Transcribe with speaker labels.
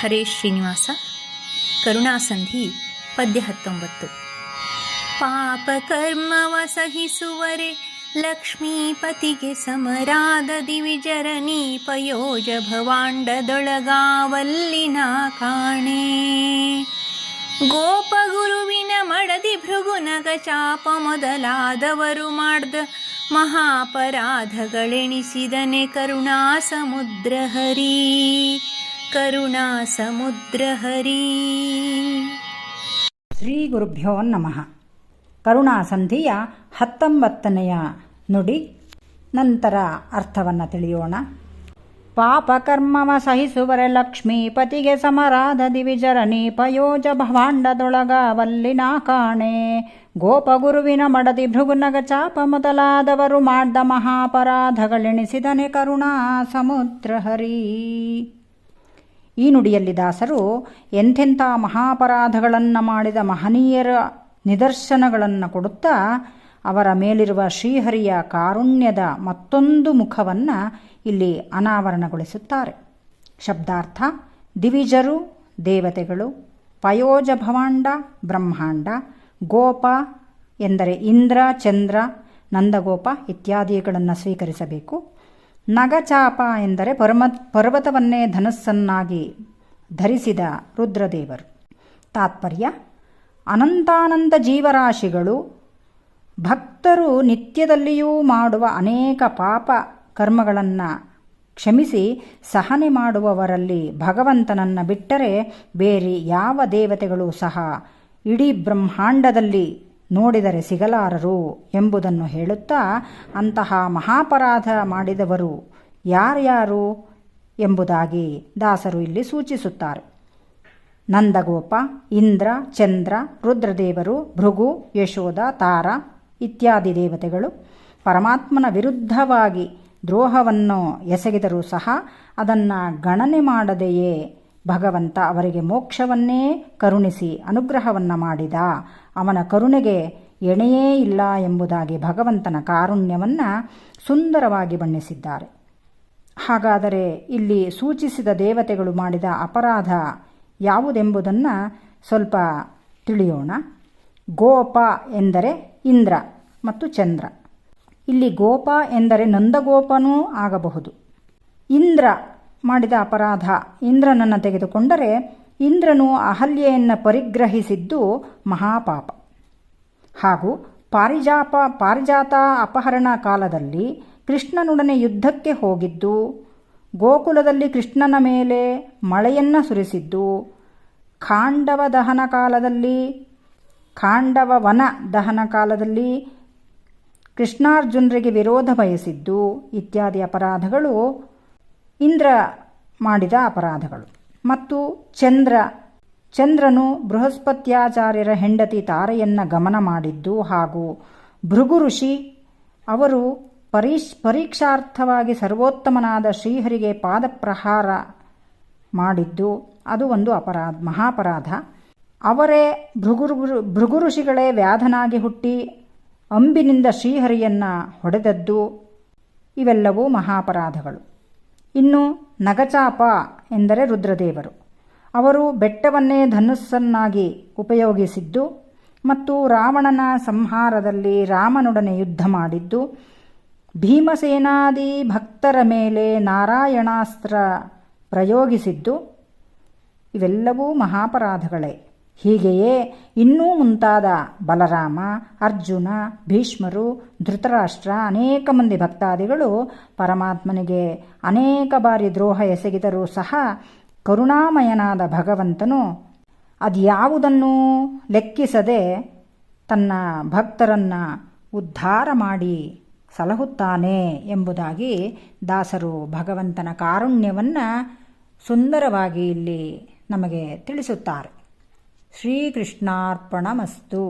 Speaker 1: ಹರೇಶ್ ಶ್ರೀನಿವಾಸ. ಕರುಣಾಸಂಧಿ ಪದ್ಯ 19. ಪಾಪ ಕರ್ಮವ ಸಹಿಸುವರೆ ಲಕ್ಷ್ಮೀಪತಿಗೆ ಸಮರಾದ ದಿವಿಜರನಿ ಪಯೋಜ ಭವಾಂಡದೊಳಗಾವಲ್ಲಿನ ಕಾಣೆ. ಗೋಪಗುರುವಿನ ಮಡದಿ ಭೃಗುನಗ ಚಾಪ ಮೊದಲಾದವರು ಮಾಡ್ದ ಮಹಾಪರಾಧಗಳೆಣಿಸಿದನೆ ಕರುಣಾ ಸಮುದ್ರ ಹರಿ. ಕರುಣಾ ಸಮುದ್ರ ಹರಿ.
Speaker 2: ಶ್ರೀ ಗುರುಭ್ಯೋ ನಮಃ. ಕರುಣಾಸಂಧಿಯ 19ನೆಯ ನುಡಿ. ನಂತರ ಅರ್ಥವನ್ನು ತಿಳಿಯೋಣ. ಪಾಪಕರ್ಮವ ಸಹಿಸುವರೆ ಲಕ್ಷ್ಮೀಪತಿಗೆ ಸಮರಾದ ದಿವಿಜರನಿ ಪಯೋಜ ಭವಾಂಡದೊಳಗವಲ್ಲಿನ ಕಾಣೆ. ಗೋಪಗುರುವಿನ ಮಡದಿ ಭೃಗುನಗ ಚಾಪ ಮೊದಲಾದವರು ಮಾಡ್ದ ಮಹಾಪರಾಧಗಳೆಣಿಸಿದನೆ ಕರುಣಾ ಸಮುದ್ರ ಹರಿ. ಈ ನುಡಿಯಲ್ಲಿ ದಾಸರು ಎಂಥೆಂಥ ಮಹಾಪರಾಧಗಳನ್ನು ಮಾಡಿದ ಮಹನೀಯರ ನಿದರ್ಶನಗಳನ್ನು ಕೊಡುತ್ತಾ ಅವರ ಮೇಲಿರುವ ಶ್ರೀಹರಿಯ ಕಾರುಣ್ಯದ ಮತ್ತೊಂದು ಮುಖವನ್ನು ಇಲ್ಲಿ ಅನಾವರಣಗೊಳಿಸುತ್ತಾರೆ. ಶಬ್ದಾರ್ಥ: ದಿವಿಜರು ದೇವತೆಗಳು, ಪಯೋಜ ಭವಾಂಡ ಬ್ರಹ್ಮಾಂಡ, ಗೋಪ ಎಂದರೆ ಇಂದ್ರ, ಚಂದ್ರ, ನಂದಗೋಪ ಇತ್ಯಾದಿಗಳನ್ನು ಸ್ವೀಕರಿಸಬೇಕು. ನಗಚಾಪ ಎಂದರೆ ಪರ್ವತವನ್ನೇ ಧನಸ್ಸನ್ನಾಗಿ ಧರಿಸಿದ ರುದ್ರದೇವರು. ತಾತ್ಪರ್ಯ: ಅನಂತಾನಂತ ಜೀವರಾಶಿಗಳು ಭಕ್ತರು ನಿತ್ಯದಲ್ಲಿಯೂ ಮಾಡುವ ಅನೇಕ ಪಾಪ ಕರ್ಮಗಳನ್ನು ಕ್ಷಮಿಸಿ ಸಹನೆ ಮಾಡುವವರಲ್ಲಿ ಭಗವಂತನನ್ನು ಬಿಟ್ಟರೆ ಬೇರೆ ಯಾವ ದೇವತೆಗಳು ಸಹ ಇಡೀ ಬ್ರಹ್ಮಾಂಡದಲ್ಲಿ ನೋಡಿದರೆ ಸಿಗಲಾರರು ಎಂಬುದನ್ನು ಹೇಳುತ್ತಾ, ಅಂತಹ ಮಹಾಪರಾಧ ಮಾಡಿದವರು ಯಾರ್ಯಾರು ಎಂಬುದಾಗಿ ದಾಸರು ಇಲ್ಲಿ ಸೂಚಿಸುತ್ತಾರೆ. ನಂದಗೋಪ, ಇಂದ್ರ, ಚಂದ್ರ, ರುದ್ರದೇವರು, ಭೃಗು, ಯಶೋಧ, ತಾರ ಇತ್ಯಾದಿ ದೇವತೆಗಳು ಪರಮಾತ್ಮನ ವಿರುದ್ಧವಾಗಿ ದ್ರೋಹವನ್ನು ಎಸಗಿದರೂ ಸಹ ಅದನ್ನು ಗಣನೆ ಮಾಡದೆಯೇ ಭಗವಂತ ಅವರಿಗೆ ಮೋಕ್ಷವನ್ನೇ ಕರುಣಿಸಿ ಅನುಗ್ರಹವನ್ನು ಮಾಡಿದ. ಅವನ ಕರುಣೆಗೆ ಎಣೆಯೇ ಇಲ್ಲ ಎಂಬುದಾಗಿ ಭಗವಂತನ ಕಾರುಣ್ಯವನ್ನು ಸುಂದರವಾಗಿ ಬಣ್ಣಿಸಿದ್ದಾರೆ. ಹಾಗಾದರೆ ಇಲ್ಲಿ ಸೂಚಿಸಿದ ದೇವತೆಗಳು ಮಾಡಿದ ಅಪರಾಧ ಯಾವುದೆಂಬುದನ್ನು ಸ್ವಲ್ಪ ತಿಳಿಯೋಣ. ಗೋಪ ಎಂದರೆ ಇಂದ್ರ ಮತ್ತು ಚಂದ್ರ. ಇಲ್ಲಿ ಗೋಪ ಎಂದರೆ ನಂದಗೋಪನೂ ಆಗಬಹುದು. ಇಂದ್ರ ಮಾಡಿದ ಅಪರಾಧ, ಇಂದ್ರನನ್ನು ತೆಗೆದುಕೊಂಡರೆ ಇಂದ್ರನು ಅಹಲ್ಯೆಯನ್ನು ಪರಿಗ್ರಹಿಸಿದ್ದು ಮಹಾಪಾಪ. ಹಾಗೂ ಪಾರಿಜಾತ ಅಪಹರಣ ಕಾಲದಲ್ಲಿ ಕೃಷ್ಣನೊಡನೆ ಯುದ್ಧಕ್ಕೆ ಹೋಗಿದ್ದು, ಗೋಕುಲದಲ್ಲಿ ಕೃಷ್ಣನ ಮೇಲೆ ಮಳೆಯನ್ನು ಸುರಿಸಿದ್ದು, ಖಾಂಡವ ವನ ದಹನ ಕಾಲದಲ್ಲಿ ಕೃಷ್ಣಾರ್ಜುನರಿಗೆ ವಿರೋಧ ಬಯಸಿದ್ದು ಇತ್ಯಾದಿ ಅಪರಾಧಗಳು ಇಂದ್ರ ಮಾಡಿದ ಅಪರಾಧಗಳು. ಮತ್ತು ಚಂದ್ರನು ಬೃಹಸ್ಪತ್ಯಾಚಾರ್ಯರ ಹೆಂಡತಿ ತಾರೆಯನ್ನು ಗಮನ ಮಾಡಿದ್ದು, ಹಾಗೂ ಭೃಗು ಋಷಿ ಅವರು ಪರೀಕ್ಷಾರ್ಥವಾಗಿ ಸರ್ವೋತ್ತಮನಾದ ಶ್ರೀಹರಿಗೆ ಪಾದಪ್ರಹಾರ ಮಾಡಿದ್ದು ಅದು ಒಂದು ಮಹಾಪರಾಧ. ಅವರೇ ಭೃಗು ಋಷಿಗಳೇ ವ್ಯಾಧನಾಗಿ ಹುಟ್ಟಿ ಅಂಬಿನಿಂದ ಶ್ರೀಹರಿಯನ್ನು ಹೊಡೆದದ್ದು ಇವೆಲ್ಲವೂ ಮಹಾಪರಾಧಗಳು. ಇನ್ನು ನಗಚಾಪ ಎಂದರೆ ರುದ್ರದೇವರು. ಅವರು ಬೆಟ್ಟವನ್ನೇ ಧನುಸ್ಸನ್ನಾಗಿ ಉಪಯೋಗಿಸಿದ್ದು ಮತ್ತು ರಾವಣನ ಸಂಹಾರದಲ್ಲಿ ರಾಮನೊಡನೆ ಯುದ್ಧ ಮಾಡಿದ್ದು, ಭೀಮಸೇನಾದಿ ಭಕ್ತರ ಮೇಲೆ ನಾರಾಯಣಾಸ್ತ್ರ ಪ್ರಯೋಗಿಸಿದ್ದು ಇವೆಲ್ಲವೂ ಮಹಾಪರಾಧಗಳೇ. ಹೀಗೆಯೇ ಇನ್ನೂ ಮುಂತಾದ ಬಲರಾಮ, ಅರ್ಜುನ, ಭೀಷ್ಮರು, ಧೃತರಾಷ್ಟ್ರ ಅನೇಕ ಮಂದಿ ಭಕ್ತಾದಿಗಳು ಪರಮಾತ್ಮನಿಗೆ ಅನೇಕ ಬಾರಿ ದ್ರೋಹ ಎಸಗಿದರೂ ಸಹ ಕರುಣಾಮಯನಾದ ಭಗವಂತನು ಅದ್ಯಾವುದನ್ನೂ ಲೆಕ್ಕಿಸದೆ ತನ್ನ ಭಕ್ತರನ್ನು ಉದ್ಧಾರ ಮಾಡಿ ಸಲಹುತ್ತಾನೆ ಎಂಬುದಾಗಿ ದಾಸರು ಭಗವಂತನ ಕಾರುಣ್ಯವನ್ನು ಸುಂದರವಾಗಿ ಇಲ್ಲಿ ನಮಗೆ ತಿಳಿಸುತ್ತಾರೆ. ಶ್ರೀಕೃಷ್ಣಾರ್ಪಣಮಸ್ತು.